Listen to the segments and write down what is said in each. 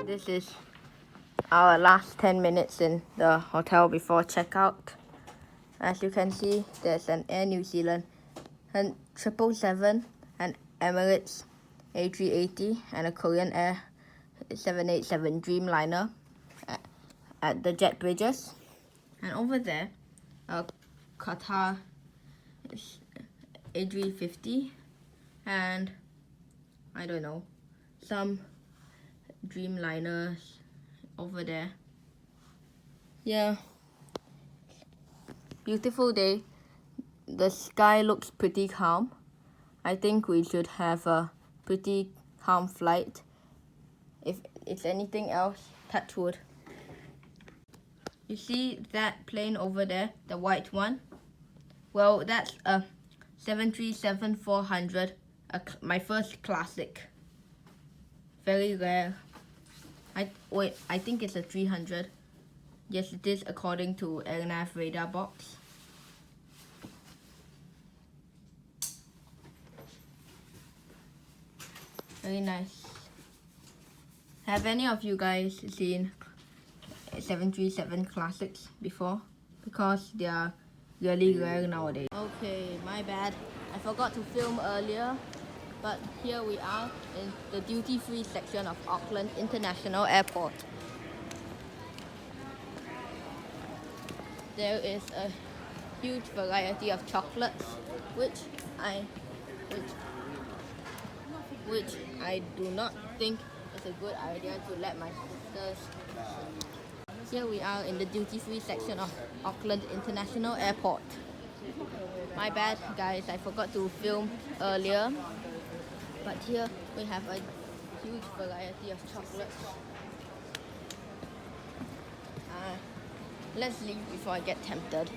This is our last 10 minutes in the hotel before checkout. As you can see, there's an Air New Zealand and 777, an Emirates A380, and a Korean Air 787 Dreamliner at the jet bridges. And over there, a Qatar A350 and I don't know, some Dreamliners over there. Yeah, beautiful day. The sky looks pretty calm. I think we should have a pretty calm flight. If it's anything else, touch wood. You see that plane over there, the white one? Well, that's a 737-400, my first classic. Very rare. I think it's a 300. Yes, it is according to AirNav radar box. Very nice. Have any of you guys seen 737 classics before? Because they are really rare nowadays. Okay, my bad. I forgot to film earlier. But here we are in the duty-free section of Auckland International Airport. There is a huge variety of chocolates, which I do not think is a good idea to let my sisters. Here we are in the duty-free section of Auckland International Airport. My bad, guys, I forgot to film earlier. But here we have a huge variety of chocolates. Let's leave before I get tempted.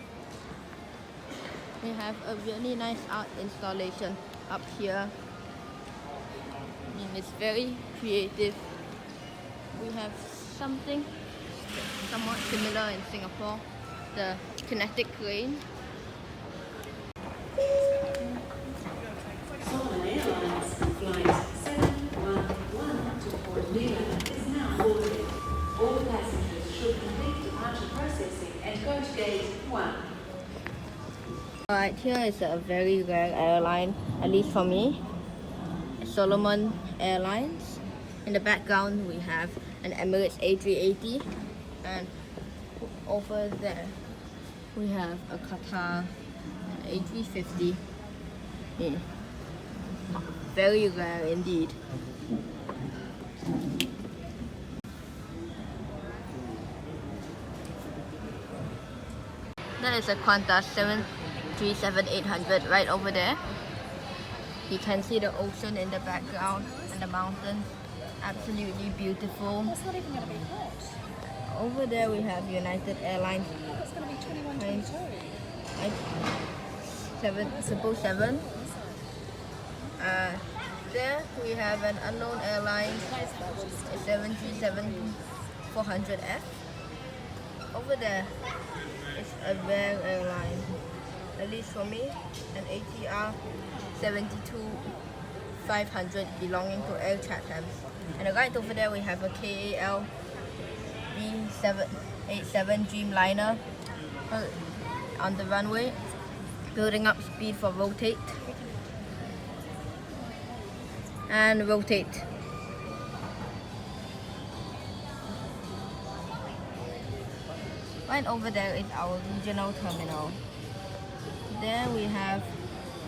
We have a really nice art installation up here. And it's very creative. We have something somewhat similar in Singapore, the kinetic crane. Flight 711 to Port Vila is now boarded. All passengers should complete departure processing and go to gate 1. Alright, here is a very rare airline, at least for me. Solomon Airlines. In the background we have an Emirates A380, and over there we have a Qatar A350. Very rare indeed. That is a Qantas 737-800 right over there. You can see the ocean in the background and the mountains. Absolutely beautiful. That's not even going to be hot. Over there we have United Airlines. It's going to be 21, 22. 777. There we have an unknown airline, 737-400F. Over there is a rare airline, at least for me, an ATR 72-500 belonging to Air Chatham. And right over there we have a KAL B787 Dreamliner on the runway, building up speed for rotate. And rotate. Right over there is our regional terminal. There we have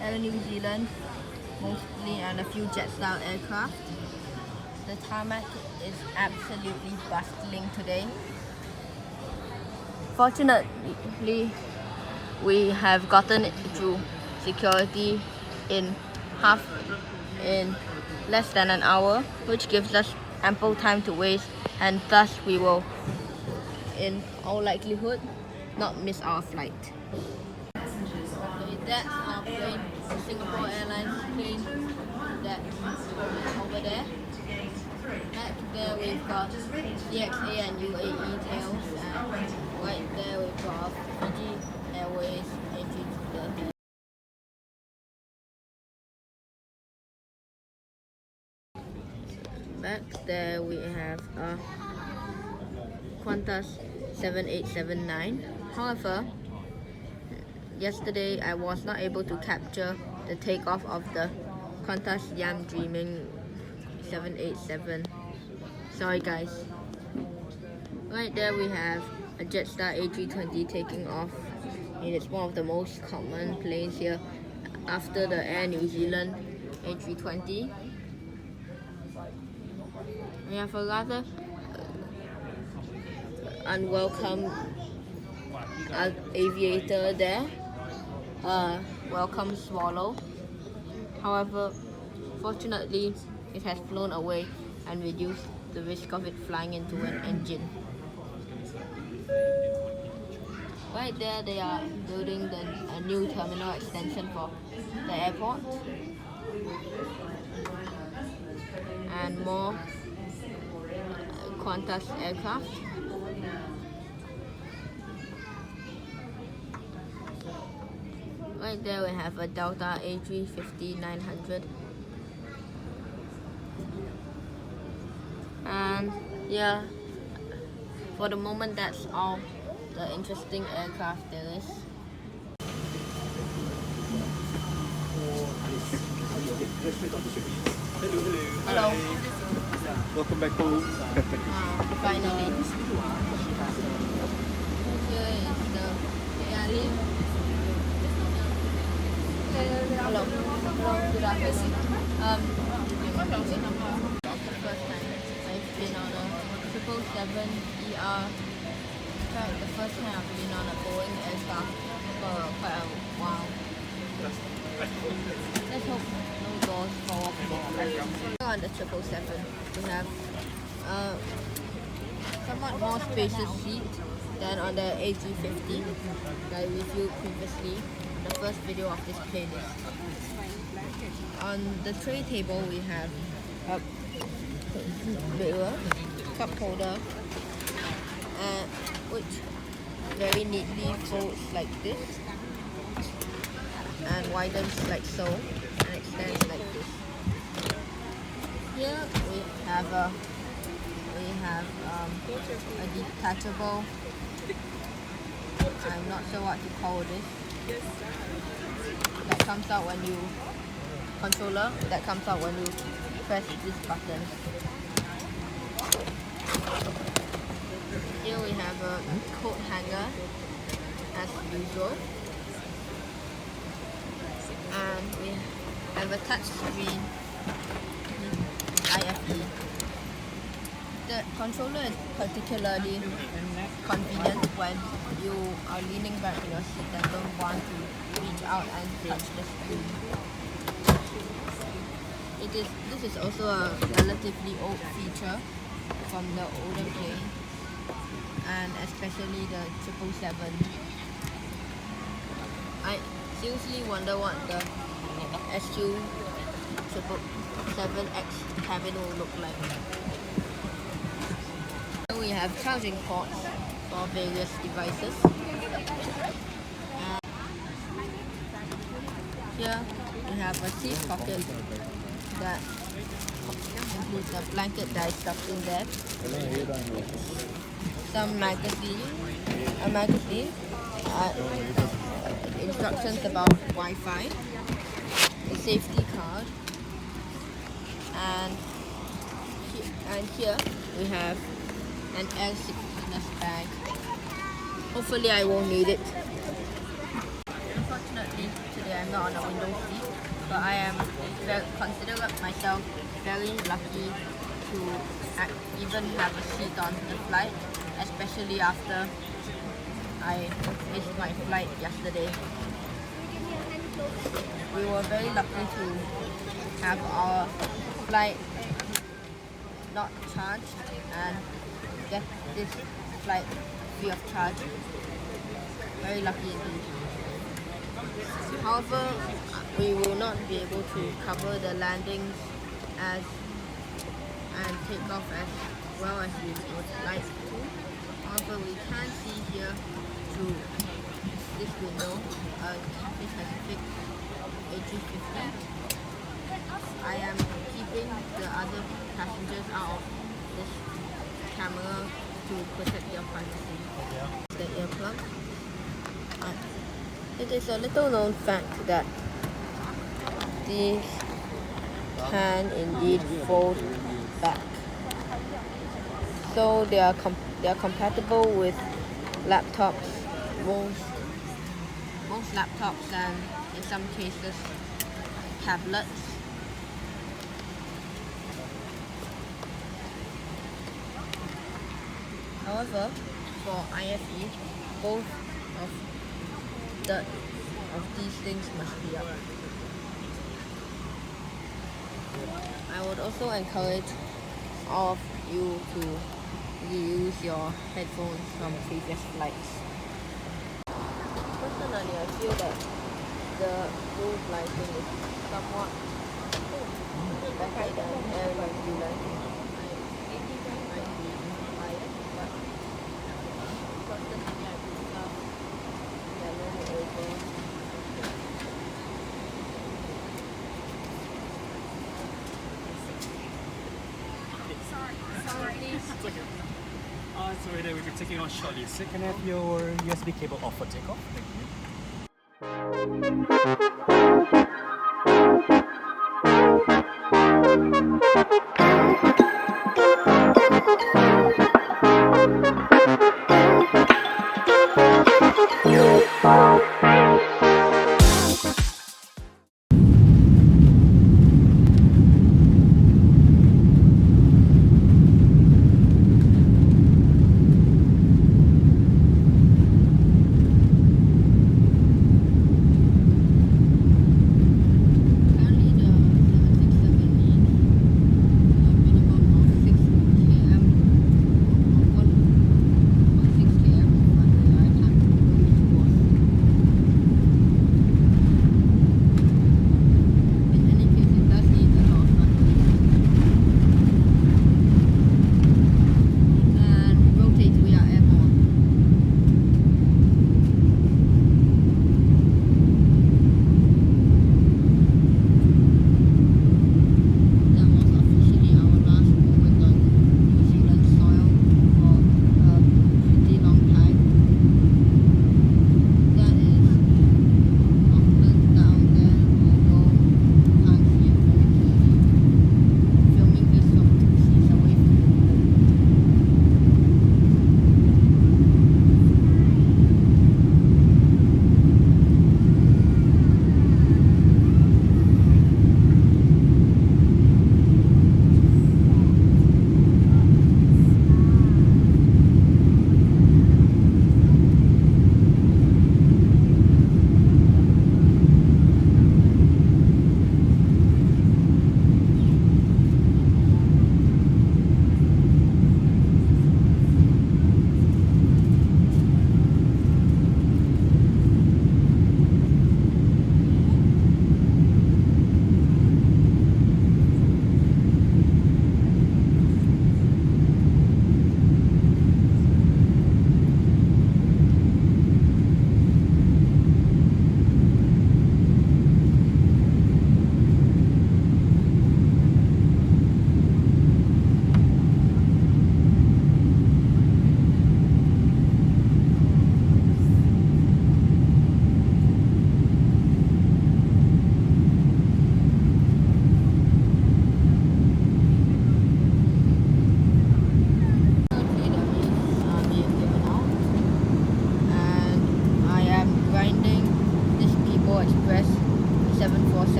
Air New Zealand, mostly, and a few Jetstar aircraft. The tarmac is absolutely bustling today. Fortunately, we have gotten through security in less than an hour, which gives us ample time to waste, and thus we will, in all likelihood, not miss our flight. Okay, that's our plane, the Singapore Airlines plane, that's over there. Back there we've got DXA and UAE tails, and right there we've got Fiji Airways entry to the Back there we have a Qantas 7879. However, yesterday I was not able to capture the takeoff of the Qantas Yam Dreaming 787. Sorry guys. Right there we have a Jetstar A320 taking off. It is one of the most common planes here after the Air New Zealand A320. We have a rather unwelcome aviator there, welcome swallow. However, fortunately, it has flown away and reduced the risk of it flying into an engine. Right there, they are building a new terminal extension for the airport. And more Qantas aircraft. Right there we have a Delta A350-900. And yeah, for the moment that's all the interesting aircraft there is. Hello. Welcome back home. Finally. Here is the airlift. Hello. Hello, good afternoon. That's the first time I've been on a 777ER. In fact, the first time I've been on a Boeing aircraft for quite a while. Let's hope no doors fall off. On the 777, we have somewhat more spacious seat than on the A350 that I reviewed previously in the first video of this playlist. On the tray table we have a mirror, cup holder, which very neatly folds like this and widens like so and extends like this. Here we have a detachable, I'm not sure what to call this, that comes out when you, controller that comes out when you press this button. Here we have a coat hanger as usual, and we have a touch screen IFE. The controller is particularly convenient when you are leaning back in your seat and don't want to reach out and touch the screen. This is also a relatively old feature from the older plane, and especially the 777. I seriously wonder what the SU777X cabin will look like. We have charging ports for various devices. Here we have a seat pocket that includes a blanket that is stuffed in there, some magazine, instructions about Wi-Fi, a safety card, and here we have an air sickness bag. Hopefully I won't need it. Unfortunately today I'm not on a window seat, but I consider myself very lucky to even have a seat on the flight, especially after I missed my flight yesterday. We were very lucky to have our flight not charged and get this flight free of charge. Very lucky indeed. However, we will not be able to cover the landings and take off as well as we would like to. However, we can see here through this window a Cathay Pacific A350. I am keeping the other passengers out of this camera to protect your privacy. The earplug. It is a little known fact that these can indeed fold back. So they are compatible with laptops, most laptops, and in some cases tablets. However, for IFE, both of these things must be up. I would also encourage all of you to reuse your headphones from previous flights. Personally, I feel that the roof lighting is somewhat better than air lighting. Might be biased, but personally I prefer yellow over. It's okay. Sorry that we'll be taking off shortly. So can I have your USB cable off for takeoff? Thank you.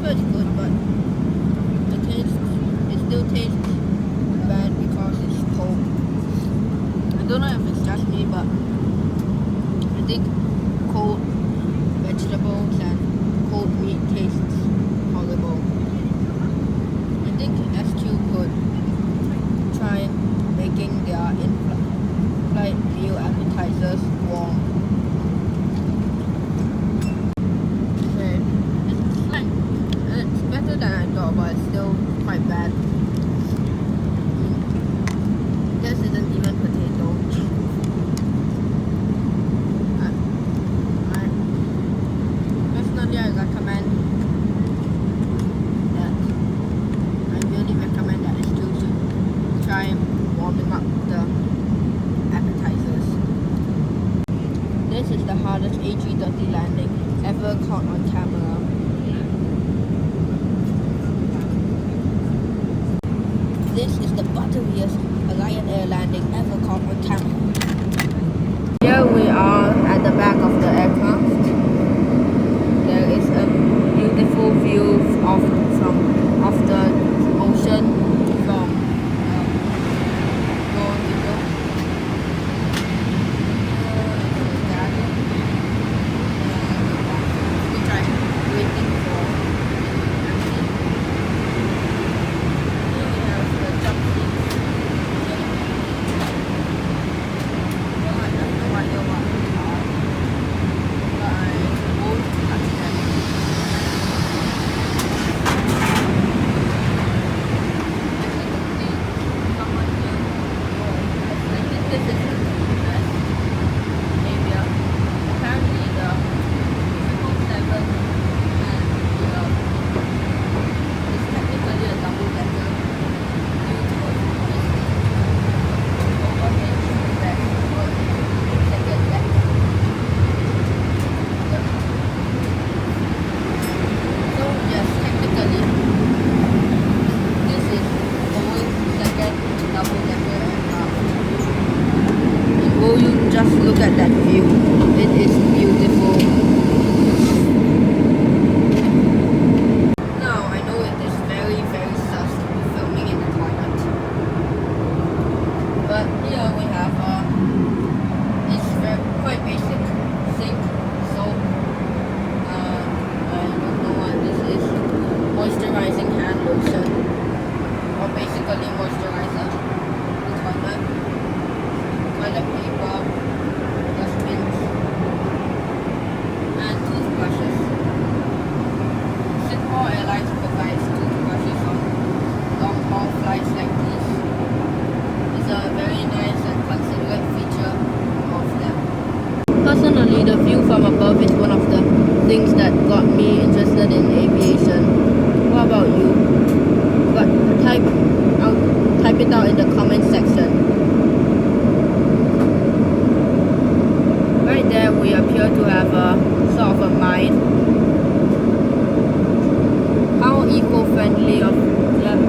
flavor is good, but the taste, it still tastes bad because it's cold. I don't know if it's just me, but I think cold vegetables and cold meat tastes horrible. I think SQ could try making their in-flight meal appetizers warm. Okay, it's better than I thought, but it's still quite bad. This isn't even potato. Personally, I recommend that. I really recommend that SQ should try warming up the appetizers. This is the hardest A330 landing ever caught on camera. This is the butteriest Lion Air landing ever caught on camera. Here we are at the back of the aircraft. There is a beautiful view of the ocean from door window. Which I'm waiting for. Here we have the jump seats. Well, I have no idea what they are, but I won't touch them. Someone here. I think this is the best area. Apparently the 777 and it's technically a double decker due to this overhead deck or second deck. So yes, technically this is Boeing second double decker aircraft. And will you just look at that view? It is beautiful. Now I know it is very sus to be filming in the toilet, but here we have it's quite basic sink, soap. I don't know what this is. Moisturizing hand lotion, or basically moisturizer. The toilet paper, dustbins, and toothbrushes. Singapore Airlines provides toothbrushes on long-haul flights like this. It's a very nice and considerate feature of them. Personally, the view from above is one of the things that got me interested in aviation. What about you? But type it out in the comment section. Right there, we appear to have a sort of a mine. How eco-friendly of them.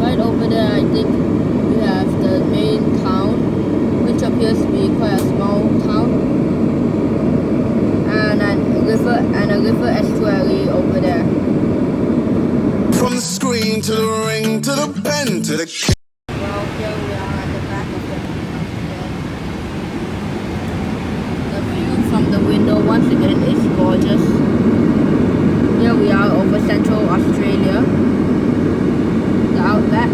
Right over there, I think we have the main town, which appears to be quite a small town, and a river estuary over there. From the screen to the ring to the pen to the Well, here we are at the back of the The view from the window once again is gorgeous. Here we are over Central Australia, the outback.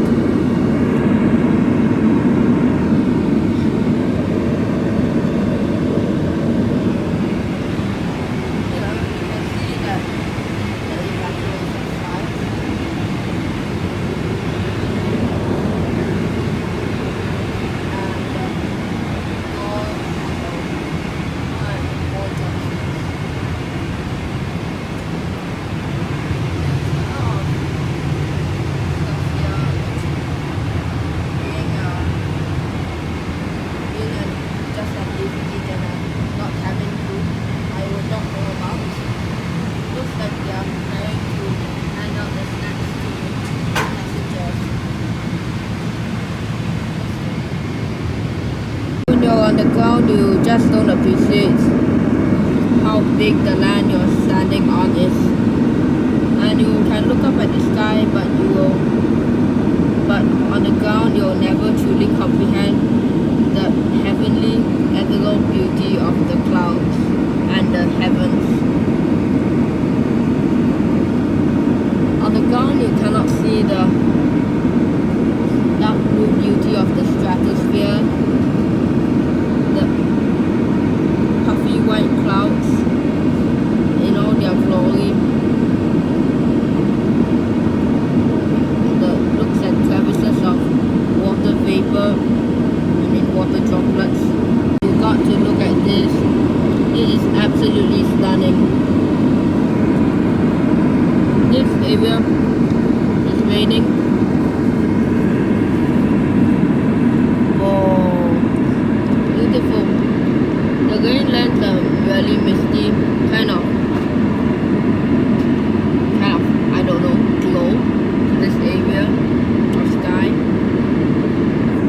Here you can see that the evacuation flight. on the ground you just don't appreciate how big the land you're standing on is. And you can look up at the sky, but on the ground you'll never truly comprehend the heavenly ethereal beauty of the clouds and the heavens. On the ground you cannot see the dark blue beauty of the stratosphere, the puffy white clouds in all their glory, the looks and crevices of water vapor, I mean water droplets. You got to look at this. It is absolutely stunning. This area is raining. Oh, beautiful. The Greenlands are really misty, kind of, I don't know, glow to this area of sky.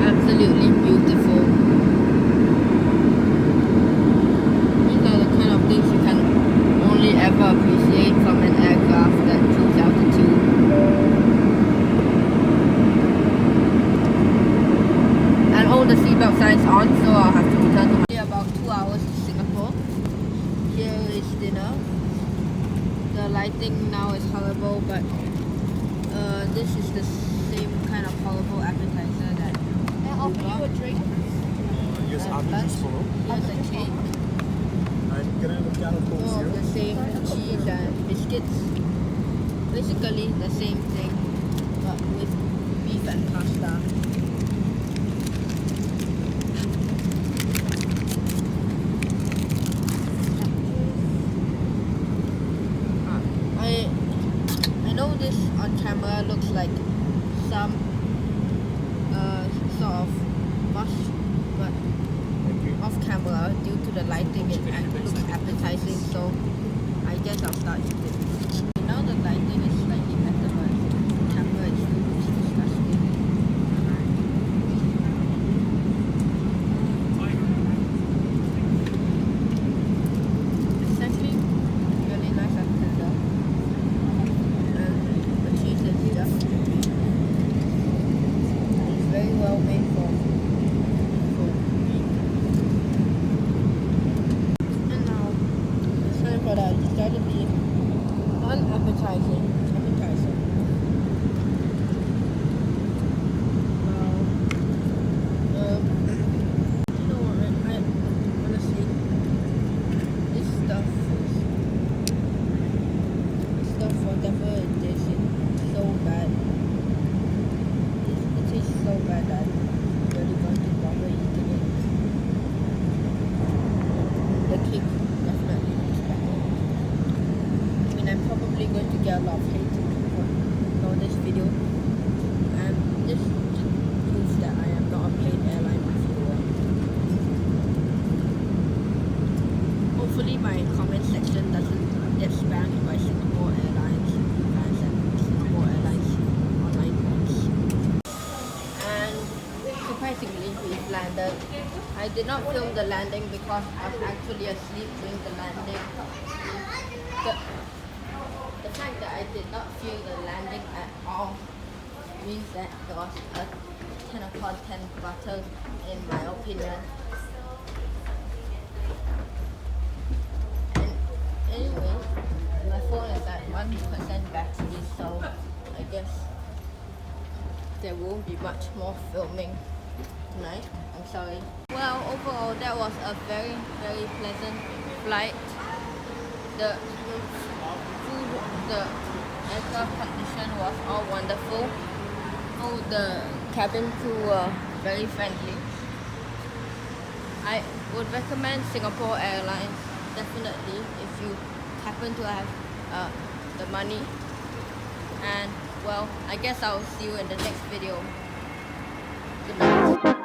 Absolutely beautiful. These are the kind of things you can only ever appreciate from an aircraft that cruise altitude. And all the seatbelt signs on, so I'll have to return to my about 2 hours to Singapore. Here is dinner. The lighting now is horrible, but this is the same kind of horrible appetizer that I'll offer you a drink. Yes, and I'm lunch. just follow. Here's a cake. I'm gonna look down of course More of here. the same cheese and biscuits. Basically the same thing, but with beef and pasta. I know this on camera looks like some sort of mush, but off camera due to the lighting it looks appetizing, so I guess I'll start eating. Now the lighting is slightly better, but camera it still looks disgusting. It's actually really nice and tender. And the cheese is just it's very well made for meat. And now it's time for that decided to be unappetizing appetizer. You know what, I honestly this stuff whatever it is, it's so bad. It tastes so bad that I'm really going to bother eating it. The cake definitely looks better. I mean, I'm probably going to get a lot of hate for this video, and this proves that I am not a paid airline reviewer. Hopefully my comment section doesn't get spammed by Singapore Airlines fans and Singapore Airlines online bots. And surprisingly, we've landed. I did not film the landing because I was actually asleep during the landing. The fact that I did not feel the landing at all means that it was a 10 upon 10 butter in my opinion. And anyway, my phone is at 1% battery, so I guess there won't be much more filming tonight. I'm sorry. Well, overall that was a very, very pleasant flight. The food, the aircraft condition was all wonderful. Oh, the cabin crew were very friendly. I would recommend Singapore Airlines definitely if you happen to have the money. And well, I guess I'll see you in the next video. Good night.